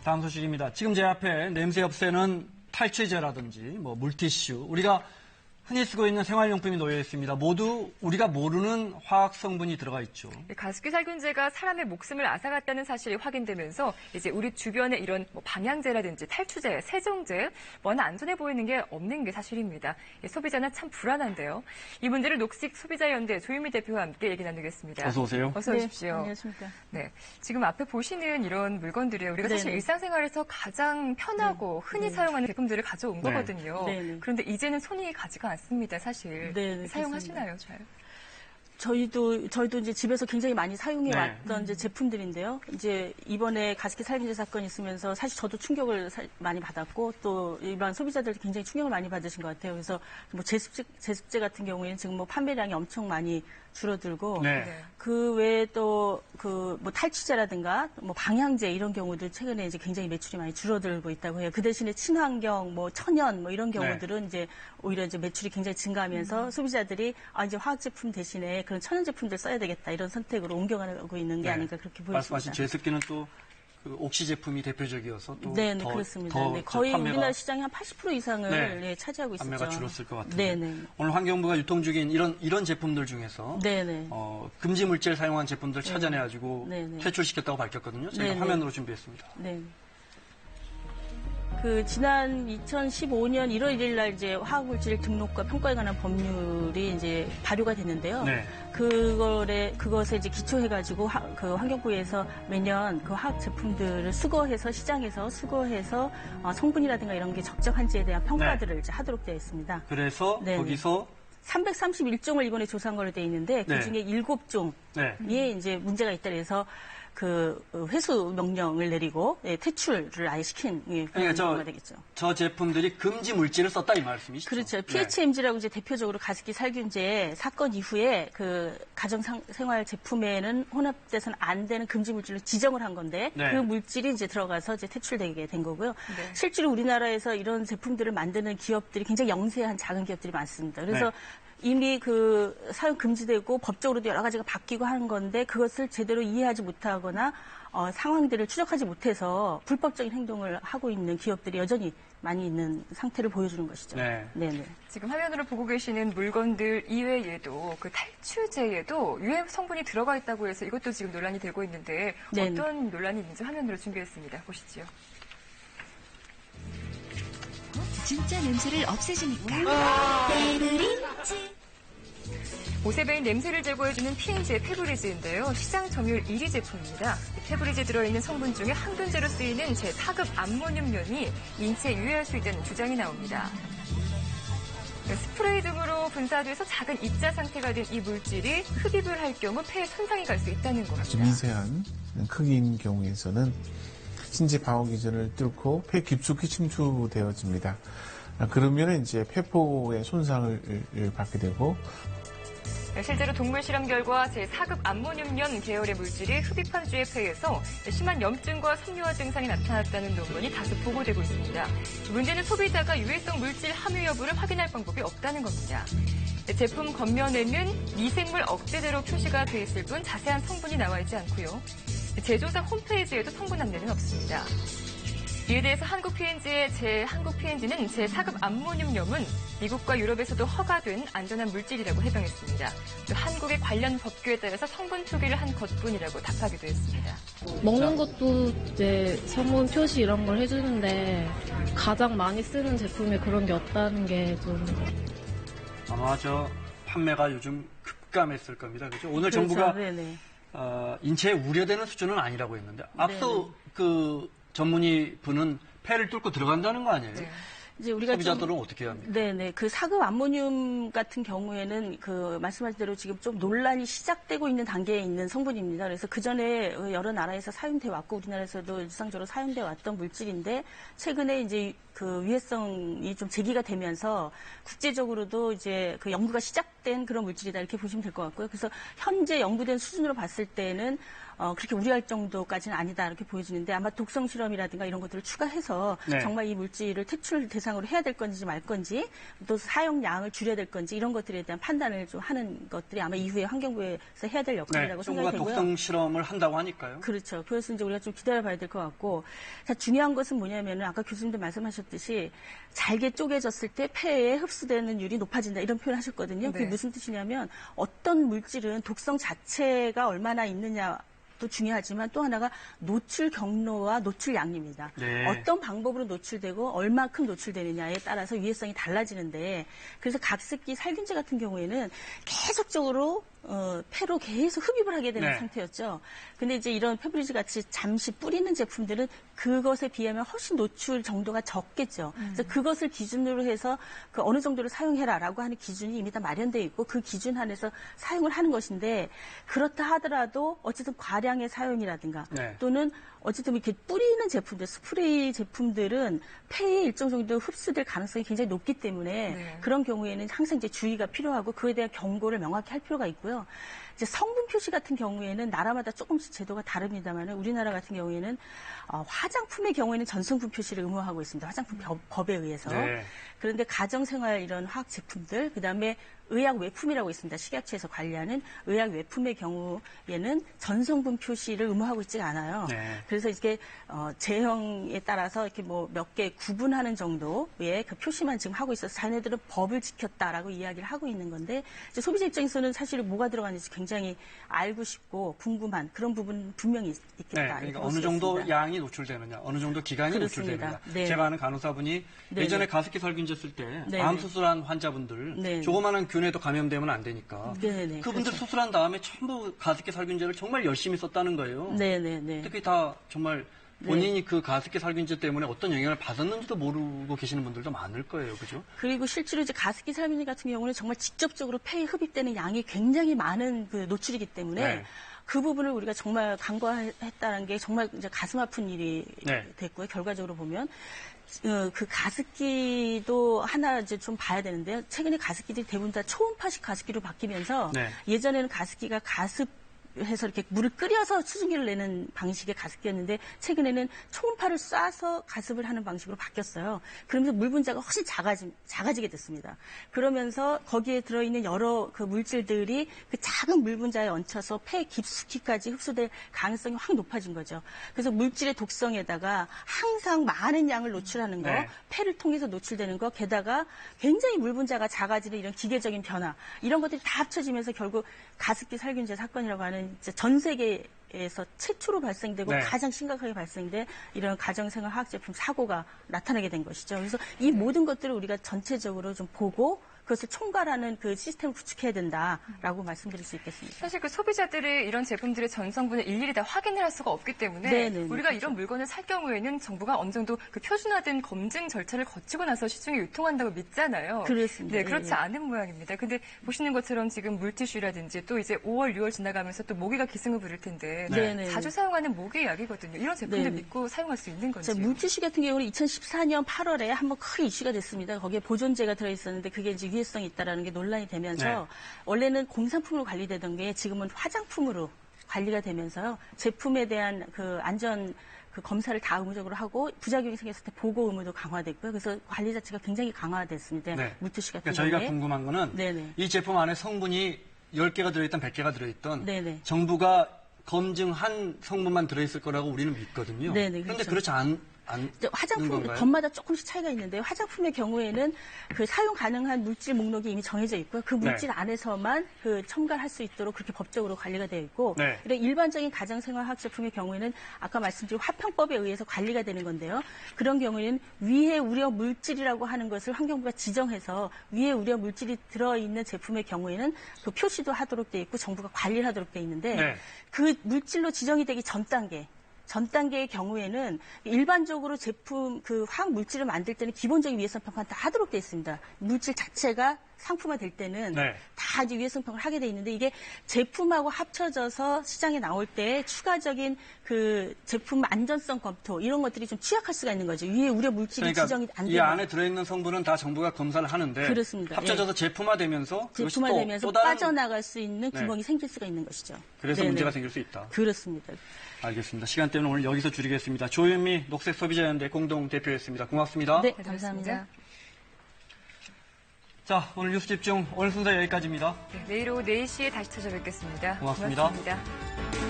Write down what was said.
다음 소식입니다. 지금 제 앞에 냄새 없애는 탈취제라든지 물티슈, 우리가 흔히 쓰고 있는 생활용품이 놓여 있습니다. 모두 우리가 모르는 화학 성분이 들어가 있죠. 가습기 살균제가 사람의 목숨을 앗아갔다는 사실이 확인되면서 이제 우리 주변에 이런 방향제라든지 탈취제, 세정제, 워낙 안전해 보이는 게 없는 게 사실입니다. 소비자는 참 불안한데요. 이 문제를 녹색 소비자연대 조유미 대표와 함께 얘기 나누겠습니다. 어서 오세요. 어서 오십시오. 네, 안녕하십니까. 네, 지금 앞에 보시는 이런 물건들이 우리가 사실 네네. 일상생활에서 가장 편하고 흔히 사용하는 제품들을 가져온 네. 거거든요. 네네. 그런데 이제는 손이 가지가 않습니다, 사실. 네네, 사용하시나요, 잘? 저희도 이제 집에서 굉장히 많이 사용해 네. 왔던 이제 제품들인데요. 이제 이번에 가습기 살균제 사건이 있으면서 사실 저도 충격을 많이 받았고 또 일반 소비자들도 굉장히 충격을 많이 받으신 것 같아요. 그래서 제습제 같은 경우에는 지금 판매량이 엄청 많이 줄어들고 네. 그 외에 또 탈취제라든가 방향제 이런 경우들 최근에 이제 굉장히 매출이 많이 줄어들고 있다고 해요. 그 대신에 친환경, 천연 이런 경우들은 이제 오히려 이제 매출이 굉장히 증가하면서 소비자들이 이제 화학 제품 대신에 그런 천연 제품들 써야 되겠다 이런 선택으로 옮겨가고 있는 게 아닌가 그렇게 보입니다. 말씀하신 제습기는 또 그 옥시 제품이 대표적이어서 또 네, 그렇습니다. 거의 우리나라 시장의 한 80% 이상을 차지하고 있었죠. 판매가 줄었을 것 같은데. 네네. 오늘 환경부가 유통 중인 이런 제품들 중에서 네네. 금지 물질 사용한 제품들 찾아내가지고 네네. 퇴출시켰다고 밝혔거든요. 저희가 네네. 화면으로 준비했습니다. 네. 지난 2015년 1월 1일 날 이제 화학물질 등록과 평가에 관한 법률이 이제 발효가 됐는데요. 네. 그것에 이제 기초해가지고 그 환경부에서 매년 그 화학 제품들을 시장에서 수거해서 성분이라든가 이런 게 적정한지에 대한 평가들을 이제 하도록 되어 있습니다. 그래서 네네. 거기서 331종을 이번에 조사한 걸로 되어 있는데 그 중에 7종이 이제 문제가 있다 그래서 회수 명령을 내리고 퇴출을 아예 시킨 그런 경우가 되겠죠. 저 제품들이 금지 물질을 썼다 이 말씀이시죠? 그렇죠. PHMG라고 이제 대표적으로 가습기 살균제 사건 이후에 그 가정생활 제품에는 혼합돼서는 안 되는 금지 물질로 지정을 한 건데 그 물질이 이제 들어가서 이제 퇴출되게 된 거고요. 실제로 우리나라에서 이런 제품들을 만드는 기업들이 굉장히 영세한 작은 기업들이 많습니다. 그래서 이미 사용 금지되고 법적으로도 여러 가지가 바뀌고 하는 건데 그것을 제대로 이해하지 못하거나 상황들을 추적하지 못해서 불법적인 행동을 하고 있는 기업들이 여전히 많이 있는 상태를 보여주는 것이죠. 네네. 지금 화면으로 보고 계시는 물건들 이외에도 그 탈취제에도 유해 성분이 들어가 있다고 해서 이것도 지금 논란이 되고 있는데 어떤 논란이 있는지 화면으로 준비했습니다. 보시죠. 진짜 냄새를 없애주니까. 오세베인 냄새를 제거해주는 PNG의 페브리즈인데요. 시장 점유율 1위 제품입니다. 페브리즈에 들어있는 성분 중에 항균제로 쓰이는 제4급 암모늄염이 인체에 유해할 수 있다는 주장이 나옵니다. 스프레이 등으로 분사돼서 작은 입자 상태가 된 이 물질이 흡입을 할 경우 폐에 손상이 갈 수 있다는 겁니다. 아주 미세한 크기인 경우에서는 신체 방어 기전을 뚫고 폐 깊숙이 침투되어집니다. 그러면 이제 폐포의 손상을 받게 되고 실제로 동물 실험 결과 제4급 암모늄염 계열의 물질이 흡입한 주의 폐에서 심한 염증과 섬유화 증상이 나타났다는 논문이 다수 보고되고 있습니다. 문제는 소비자가 유해성 물질 함유 여부를 확인할 방법이 없다는 겁니다. 제품 겉면에는 미생물 억제제로 표시가 돼 있을 뿐 자세한 성분이 나와 있지 않고요. 제조사 홈페이지에도 성분 안내는 없습니다. 이에 대해서 한국 PNG는 제4급 암모늄염은 미국과 유럽에서도 허가된 안전한 물질이라고 해명했습니다. 또 한국의 관련 법규에 따라서 성분 표기를 한 것뿐이라고 답하기도 했습니다. 먹는 것도 이제 성분 표시 이런 걸 해주는데 가장 많이 쓰는 제품에 그런 게 없다는 게 좀 아마 판매가 요즘 급감했을 겁니다. 그렇죠? 오늘 정부가 인체에 우려되는 수준은 아니라고 했는데 앞서 전문의 분은 폐를 뚫고 들어간다는 거 아니에요? 이제 우리가 소비자들은 어떻게 해야 합니까? 네네. 그 4급 암모늄 같은 경우에는 말씀하신 대로 지금 좀 논란이 시작되고 있는 단계에 있는 성분입니다. 그래서 그 전에 여러 나라에서 사용돼 왔고 우리나라에서도 일상적으로 사용돼 왔던 물질인데 최근에 이제 그 위해성이 좀 제기가 되면서 국제적으로도 이제 그 연구가 과학된 그런 물질이다 이렇게 보시면 될 것 같고요. 그래서 현재 연구된 수준으로 봤을 때는 그렇게 우려할 정도까지는 아니다 이렇게 보여지는데 아마 독성 실험이라든가 이런 것들을 추가해서 네. 정말 이 물질을 퇴출 대상으로 해야 될 건지 말 건지 또 사용량을 줄여야 될 건지 이런 것들에 대한 판단을 좀 하는 것들이 아마 이후에 환경부에서 해야 될 역할이라고 생각이 되고요. 독성 실험을 한다고 하니까요. 그렇죠. 그래서 이제 우리가 좀 기다려봐야 될 것 같고 자, 중요한 것은 뭐냐면은 아까 교수님도 말씀하셨듯이 잘게 쪼개졌을 때 폐에 흡수되는 율이 높아진다 이런 표현을 하셨거든요. 네. 그게 무슨 뜻이냐면 어떤 물질은 독성 자체가 얼마나 있느냐 또 중요하지만 또 하나가 노출 경로와 노출량입니다. 네. 어떤 방법으로 노출되고 얼마큼 노출되느냐에 따라서 위해성이 달라지는데 그래서 각습기 살균제 같은 경우에는 계속적으로 폐로 계속 흡입을 하게 되는 네. 상태였죠. 근데 이제 이런 페브리즈 같이 잠시 뿌리는 제품들은 그것에 비하면 훨씬 노출 정도가 적겠죠. 그래서 그것을 기준으로 해서 그 어느 정도를 사용해라라고 하는 기준이 이미 다 마련되어 있고 그 기준 안에서 사용을 하는 것인데 그렇다 하더라도 어쨌든 과량의 사용이라든가 네. 또는 어쨌든 이렇게 뿌리는 제품들, 스프레이 제품들은 폐에 일정 정도 흡수될 가능성이 굉장히 높기 때문에 네. 그런 경우에는 항상 이제 주의가 필요하고 그에 대한 경고를 명확히 할 필요가 있고요. 이제 성분 표시 같은 경우에는 나라마다 조금씩 제도가 다릅니다만 우리나라 같은 경우에는 화장품의 경우에는 전성분 표시를 의무화하고 있습니다. 화장품 법에 의해서. 네. 그런데 가정생활 이런 화학 제품들, 그다음에 의약 외품이라고 있습니다. 식약처에서 관리하는 의약 외품의 경우에는 전성분 표시를 의무화하고 있지가 않아요. 네. 그래서 이게 제형에 따라서 이렇게 뭐 몇 개 구분하는 정도의 그 표시만 지금 하고 있어서 자네들은 법을 지켰다라고 이야기를 하고 있는 건데 이제 소비자 입장에서는 사실 뭐가 들어가는지 굉장히 알고 싶고 궁금한 그런 부분 분명히 있겠다. 네, 그러니까 어느 정도 양이 노출되느냐, 어느 정도 기간이 그렇습니다. 노출되느냐. 네. 제가 아는 간호사분이 네. 예전에 가습기 살균제 쓸 때 네. 암 수술한 환자분들 네. 조그마한 균에도 감염되면 안 되니까 네, 그분들 그렇죠. 수술한 다음에 전부 가습기 살균제를 정말 열심히 썼다는 거예요. 네네네. 특히 다 정말 본인이 그 가습기 살균제 때문에 어떤 영향을 받았는지도 모르고 계시는 분들도 많을 거예요. 그죠? 그리고 실제로 이제 가습기 살균제 같은 경우는 정말 직접적으로 폐에 흡입되는 양이 굉장히 많은 그 노출이기 때문에 네. 그 부분을 우리가 정말 간과했다는 게 정말 이제 가슴 아픈 일이 네. 됐고요. 결과적으로 보면. 그 가습기도 하나 이제 좀 봐야 되는데요. 최근에 가습기들이 대부분 다 초음파식 가습기로 바뀌면서 네. 예전에는 가습기가 가습해서 이렇게 물을 끓여서 수증기를 내는 방식의 가습기였는데 최근에는 초음파를 쏴서 가습을 하는 방식으로 바뀌었어요. 그러면서 물 분자가 훨씬 작아지게 됐습니다. 그러면서 거기에 들어있는 여러 그 물질들이 그 작은 물 분자에 얹혀서 폐 깊숙이까지 흡수될 가능성이 확 높아진 거죠. 그래서 물질의 독성에다가 항상 많은 양을 노출하는 거, 네. 폐를 통해서 노출되는 거, 게다가 굉장히 물 분자가 작아지는 이런 기계적인 변화, 이런 것들이 다 합쳐지면서 결국 가습기 살균제 사건이라고 하는 이제 전 세계에서 최초로 발생되고 네. 가장 심각하게 발생된 이런 가정생활 화학제품 사고가 나타나게 된 것이죠. 그래서 이 모든 것들을 우리가 전체적으로 좀 보고 그것을 총괄하는 그 시스템을 구축해야 된다라고 말씀드릴 수 있겠습니다. 사실 그 소비자들이 이런 제품들의 전성분을 일일이 다 확인을 할 수가 없기 때문에 네네, 우리가 그렇죠. 이런 물건을 살 경우에는 정부가 어느 정도 그 표준화된 검증 절차를 거치고 나서 시중에 유통한다고 믿잖아요. 그렇습니다. 네, 그렇지 예. 않은 모양입니다. 근데 보시는 것처럼 지금 물티슈라든지 또 이제 5월, 6월 지나가면서 또 모기가 기승을 부릴 텐데 네네. 자주 사용하는 모기 약이거든요. 이런 제품들 네네. 믿고 사용할 수 있는 건지. 물티슈 같은 경우는 2014년 8월에 한번 크게 이슈가 됐습니다. 거기에 보존제가 들어있었는데 그게 이제 유해성이 있다라는 게 논란이 되면서 네. 원래는 공산품으로 관리되던 게 지금은 화장품으로 관리가 되면서요. 제품에 대한 그 안전 그 검사를 다 의무적으로 하고 부작용이 생겼을 때 보고 의무도 강화됐고요. 그래서 관리 자체가 굉장히 강화됐습니다. 네. 물티슈 같은 그러니까 경우에. 저희가 궁금한 거는 네네. 이 제품 안에 성분이 10개가 들어있던 100개가 들어있던 네네. 정부가 검증한 성분만 들어있을 거라고 우리는 믿거든요. 네네, 그런데 그렇죠. 그렇지 않는 화장품 건가요? 법마다 조금씩 차이가 있는데 화장품의 경우에는 그 사용 가능한 물질 목록이 이미 정해져 있고요. 그 물질 네. 안에서만 그 첨가할 수 있도록 그렇게 법적으로 관리가 되어 있고 네. 이런 일반적인 가정생활학 제품의 경우에는 아까 말씀드린 화평법에 의해서 관리가 되는 건데요. 그런 경우에는 위해 우려 물질이라고 하는 것을 환경부가 지정해서 위해 우려 물질이 들어있는 제품의 경우에는 그 표시도 하도록 되어 있고 정부가 관리를 하도록 되어 있는데 네. 그 물질로 지정이 되기 전 단계의 경우에는 일반적으로 제품 그 화학 물질을 만들 때는 기본적인 위해성 평가는 다 하도록 되어 있습니다. 물질 자체가 상품화 될 때는 네. 다 이제 위해성 평가를 하게 돼 있는데 이게 제품하고 합쳐져서 시장에 나올 때 추가적인 그 제품 안전성 검토 이런 것들이 좀 취약할 수가 있는 거죠. 위에 우려 물질이 그러니까 지정이 안 되면. 이 안에 들어있는 성분은 다 정부가 검사를 하는데 그렇습니다. 합쳐져서 제품화되면서 제품화되면서 다른... 빠져나갈 수 있는 구멍이 생길 수가 있는 것이죠. 그래서 네네. 문제가 생길 수 있다. 그렇습니다. 알겠습니다. 시간 때문에 오늘 여기서 줄이겠습니다. 조윤미 녹색소비자연대 공동대표였습니다. 고맙습니다. 네, 감사합니다. 자, 오늘 뉴스 집중 오늘 순서 여기까지입니다. 네, 내일 오후 4시에 다시 찾아뵙겠습니다. 고맙습니다. 고맙습니다.